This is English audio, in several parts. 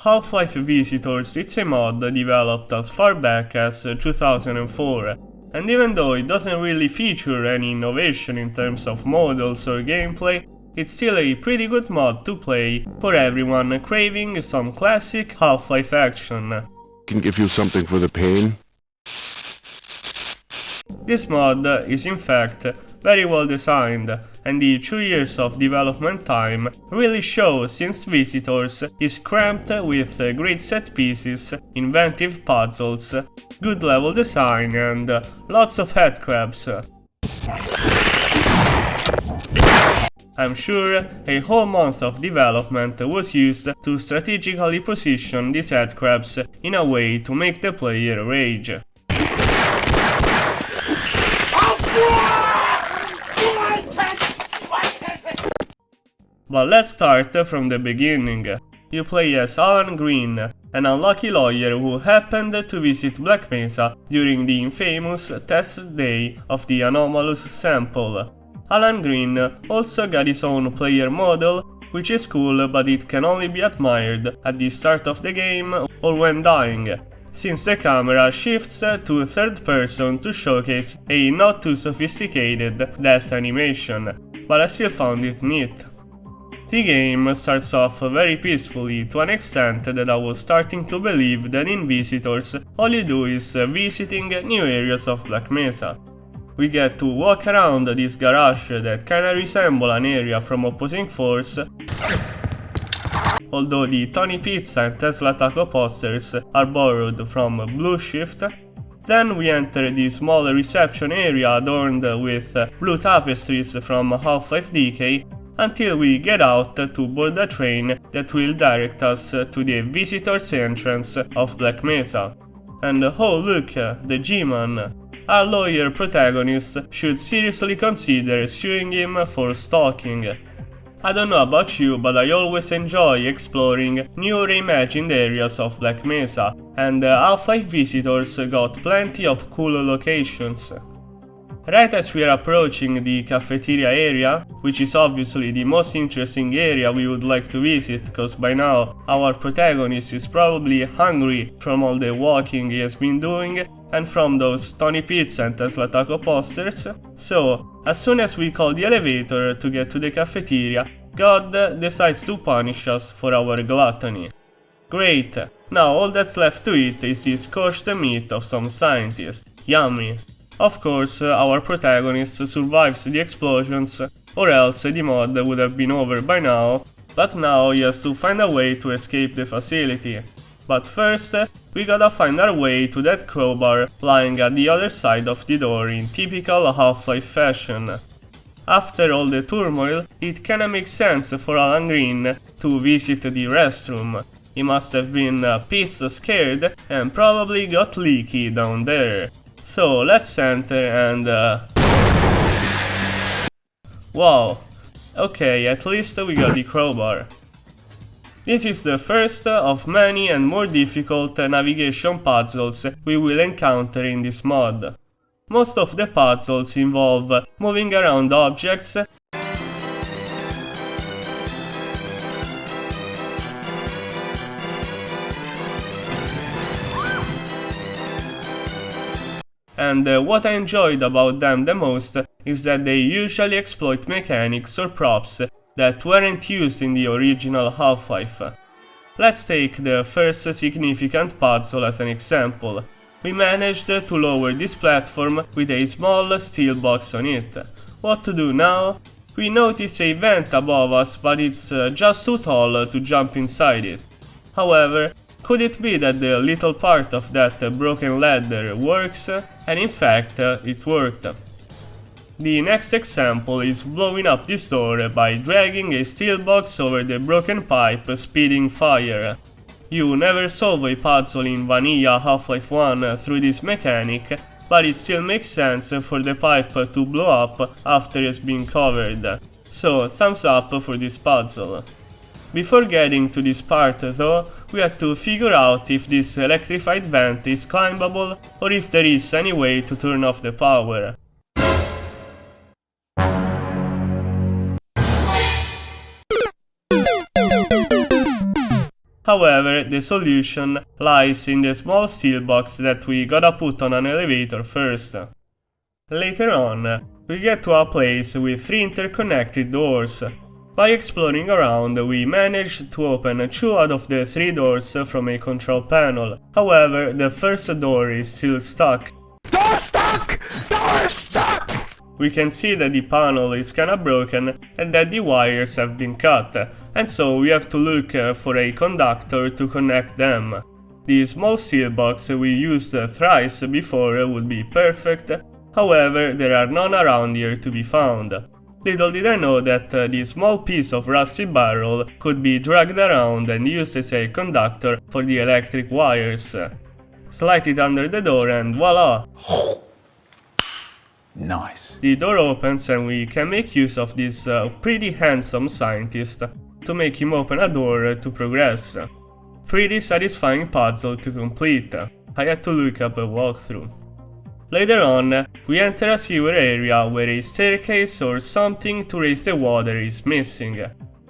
Half-Life Visitors is a mod developed as far back as 2004, and even though it doesn't really feature any innovation in terms of models or gameplay, it's still a pretty good mod to play for everyone craving some classic Half-Life action. Can give you something for the pain. This mod is in fact very well designed, and the 2 years of development time really shows since Visitors is cramped with great set pieces, inventive puzzles, good level design and lots of headcrabs. I'm sure a whole month of development was used to strategically position these headcrabs in a way to make the player rage. But let's start from the beginning. You play as Alan Green, an unlucky lawyer who happened to visit Black Mesa during the infamous test day of the anomalous sample. Alan Green also got his own player model, which is cool, but it can only be admired at the start of the game or when dying, since the camera shifts to third person to showcase a not too sophisticated death animation, but I still found it neat. The game starts off very peacefully to an extent that I was starting to believe that in Visitors all you do is visiting new areas of Black Mesa. We get to walk around this garage that kinda resembles an area from Opposing Force, although the Tony Pizza and Tesla Taco posters are borrowed from Blue Shift. Then we enter the small reception area adorned with blue tapestries from Half-Life Decay, until we get out to board a train that will direct us to the visitor's entrance of Black Mesa. And oh look, the G-Man. Our lawyer protagonist should seriously consider suing him for stalking. I don't know about you, but I always enjoy exploring new reimagined areas of Black Mesa, and Half-Life Visitors got plenty of cool locations. Right as we are approaching the cafeteria area, which is obviously the most interesting area we would like to visit, cause by now our protagonist is probably hungry from all the walking he has been doing and from those Tony Pizza and Tesla Taco posters. So, as soon as we call the elevator to get to the cafeteria, God decides to punish us for our gluttony. Great, now all that's left to eat is the scorched meat of some scientist. Yummy. Of course, our protagonist survives the explosions, or else the mod would have been over by now, but now he has to find a way to escape the facility. But first, we gotta find our way to that crowbar lying at the other side of the door in typical Half-Life fashion. After all the turmoil, it kinda makes sense for Alan Green to visit the restroom. He must have been pissed scared and probably got leaky down there. So let's enter and wow, okay, at least we got the crowbar. This is the first of many and more difficult navigation puzzles we will encounter in this mod. Most of the puzzles involve moving around objects and what I enjoyed about them the most is that they usually exploit mechanics or props that weren't used in the original Half-Life. Let's take the first significant puzzle as an example. We managed to lower this platform with a small steel box on it. What to do now? We notice a vent above us, but it's just too tall to jump inside it. However, could it be that the little part of that broken ladder works? And in fact, it worked. The next example is blowing up this door by dragging a steel box over the broken pipe spitting fire. You never solve a puzzle in vanilla Half-Life 1 through this mechanic, but it still makes sense for the pipe to blow up after it's been covered. So thumbs up for this puzzle. Before getting to this part though, we had to figure out if this electrified vent is climbable or if there is any way to turn off the power. However, the solution lies in the small steel box that we gotta put on an elevator first. Later on, we get to a place with 3 interconnected doors. By exploring around, we managed to open 2 out of the 3 doors from a control panel. However, the first door is still stuck. Door stuck! Door stuck! We can see that the panel is kinda broken and that the wires have been cut, and so we have to look for a conductor to connect them. The small steel box we used thrice before would be perfect, however there are none around here to be found. Little did I know that the small piece of rusty barrel could be dragged around and used as a conductor for the electric wires. Slide it under the door and voila! Nice. The door opens and we can make use of this pretty handsome scientist to make him open a door to progress. Pretty satisfying puzzle to complete. I had to look up a walkthrough. Later on, we enter a sewer area where a staircase or something to raise the water is missing.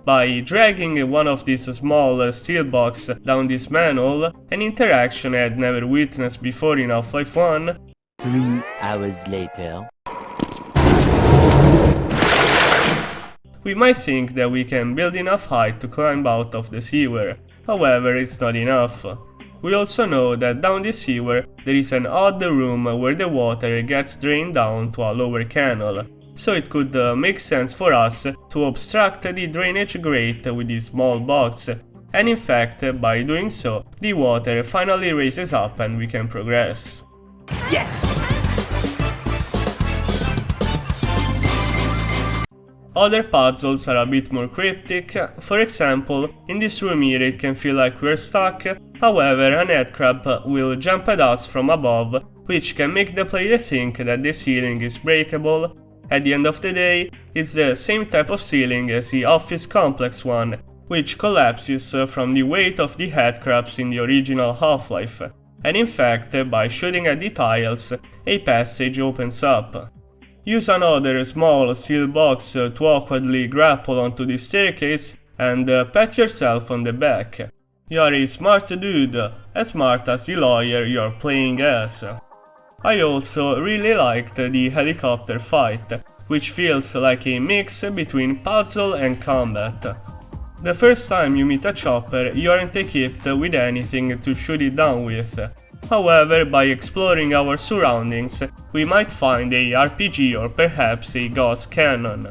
By dragging one of these small steel boxes down this manhole, an interaction I had never witnessed before in Half-Life 1, 3 hours later. we might think that we can build enough height to climb out of the sewer. However, it's not enough. We also know that down the sewer there is an odd room where the water gets drained down to a lower canal, so it could make sense for us to obstruct the drainage grate with this small box, and in fact, by doing so, the water finally raises up and we can progress. Yes! Other puzzles are a bit more cryptic. For example, in this room here it can feel like we're stuck, however an headcrab will jump at us from above, which can make the player think that the ceiling is breakable. At the end of the day, it's the same type of ceiling as the office complex one, which collapses from the weight of the headcrabs in the original Half-Life, and in fact, by shooting at the tiles, a passage opens up. Use another small steel box to awkwardly grapple onto the staircase and pat yourself on the back. You're a smart dude, as smart as the lawyer you're playing as. I also really liked the helicopter fight, which feels like a mix between puzzle and combat. The first time you meet a chopper, you aren't equipped with anything to shoot it down with. However, by exploring our surroundings, we might find a RPG or perhaps a gauss cannon.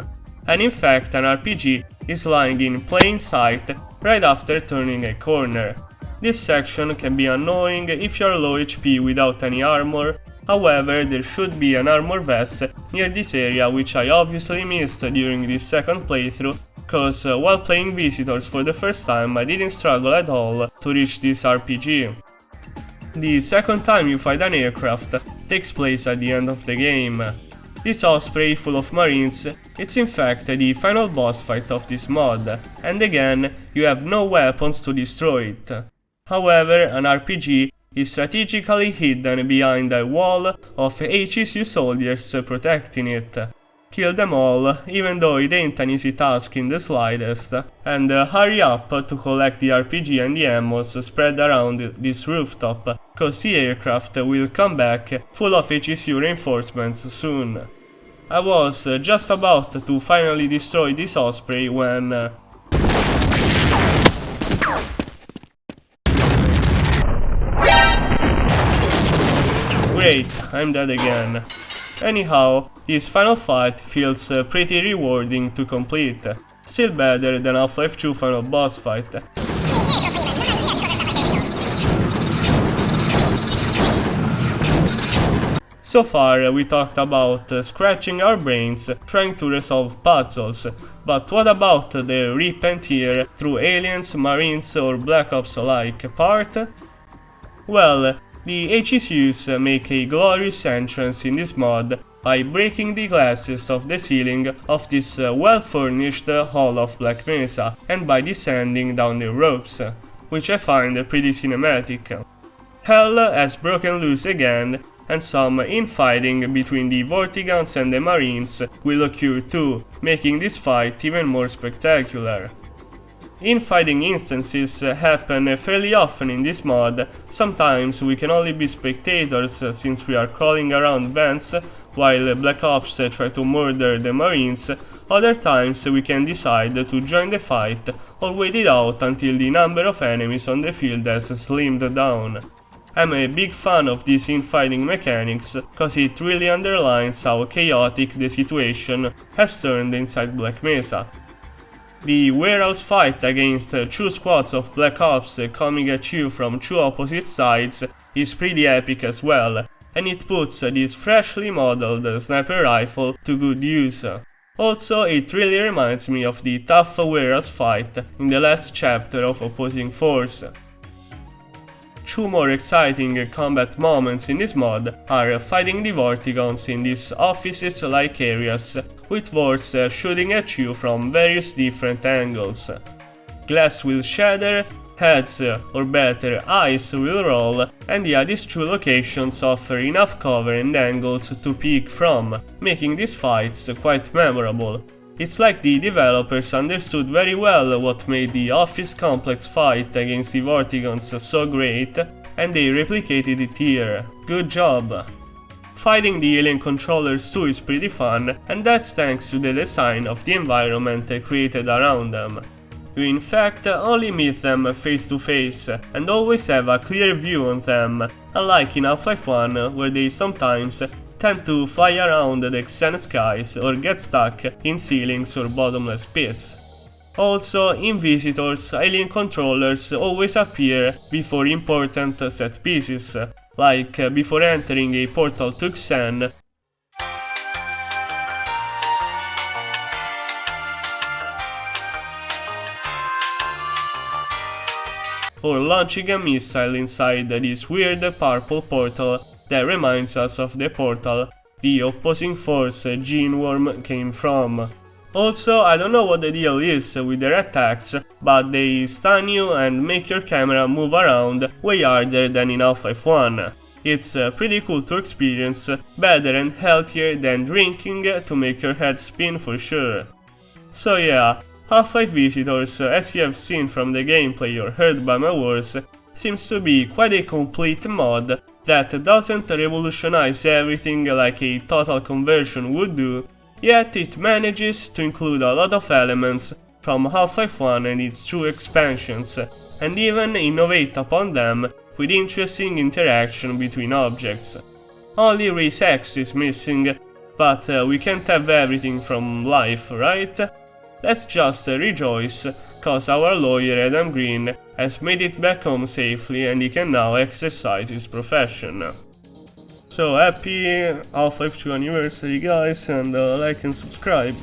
And in fact, an RPG is lying in plain sight right after turning a corner. This section can be annoying if you're low HP without any armor, however there should be an armor vest near this area, which I obviously missed during this second playthrough, cause while playing Visitors for the first time I didn't struggle at all to reach this RPG. The second time you fight an aircraft takes place at the end of the game. This osprey full of marines, it's in fact the final boss fight of this mod, and again, you have no weapons to destroy it. However, an RPG is strategically hidden behind a wall of HSU soldiers protecting it. Kill them all, even though it ain't an easy task in the slightest, and hurry up to collect the RPG and the ammos spread around this rooftop, cause the aircraft will come back full of HSU reinforcements soon. I was just about to finally destroy this osprey when... Great, I'm dead again. Anyhow, this final fight feels pretty rewarding to complete, still better than Half-Life 2 final boss fight. So far we talked about scratching our brains trying to resolve puzzles, but what about the rip and tear through aliens, marines or Black Ops alike part? Well, the HSUs make a glorious entrance in this mod by breaking the glasses of the ceiling of this well-furnished hall of Black Mesa and by descending down the ropes, which I find pretty cinematic. Hell has broken loose again, and some infighting between the Vortigaunts and the Marines will occur too, making this fight even more spectacular. Infighting instances happen fairly often in this mod. Sometimes we can only be spectators since we are crawling around vents while Black Ops try to murder the Marines. Other times we can decide to join the fight or wait it out until the number of enemies on the field has slimmed down. I'm a big fan of these infighting mechanics, cause it really underlines how chaotic the situation has turned inside Black Mesa. The warehouse fight against two squads of Black Ops coming at you from two opposite sides is pretty epic as well, and it puts this freshly modeled sniper rifle to good use. Also, it really reminds me of the tough warehouse fight in the last chapter of Opposing Force. Two more exciting combat moments in this mod are fighting the Vortigons in these offices-like areas, with Vorts shooting at you from various different angles. Glass will shatter, heads, or better, eyes will roll, and yeah, these two locations offer enough cover and angles to peek from, making these fights quite memorable. It's like the developers understood very well what made the office complex fight against the Vortigons so great, and they replicated it here. Good job! Fighting the alien controllers too is pretty fun, and that's thanks to the design of the environment created around them. You in fact only meet them face to face, and always have a clear view on them, unlike in Half-Life 1 where they sometimes tend to fly around the extended skies or get stuck in ceilings or bottomless pits. Also, in Visitors, alien controllers always appear before important set pieces, like before entering a portal to Xen, or launching a missile inside this weird purple portal that reminds us of the portal the Opposing Force gene worm came from. Also, I don't know what the deal is with their attacks, but they stun you and make your camera move around way harder than in Half-Life 1. It's pretty cool to experience, better and healthier than drinking to make your head spin for sure. So yeah, Half-Life Visitors, as you have seen from the gameplay or heard by my words, seems to be quite a complete mod that doesn't revolutionize everything like a total conversion would do, yet it manages to include a lot of elements from Half-Life 1 and its two expansions, and even innovate upon them with interesting interaction between objects. Only Race X is missing, but we can't have everything from life, right? Let's just rejoice, cause our lawyer Adam Green has made it back home safely and he can now exercise his profession. So happy Half-Life 2 anniversary guys, and like and subscribe.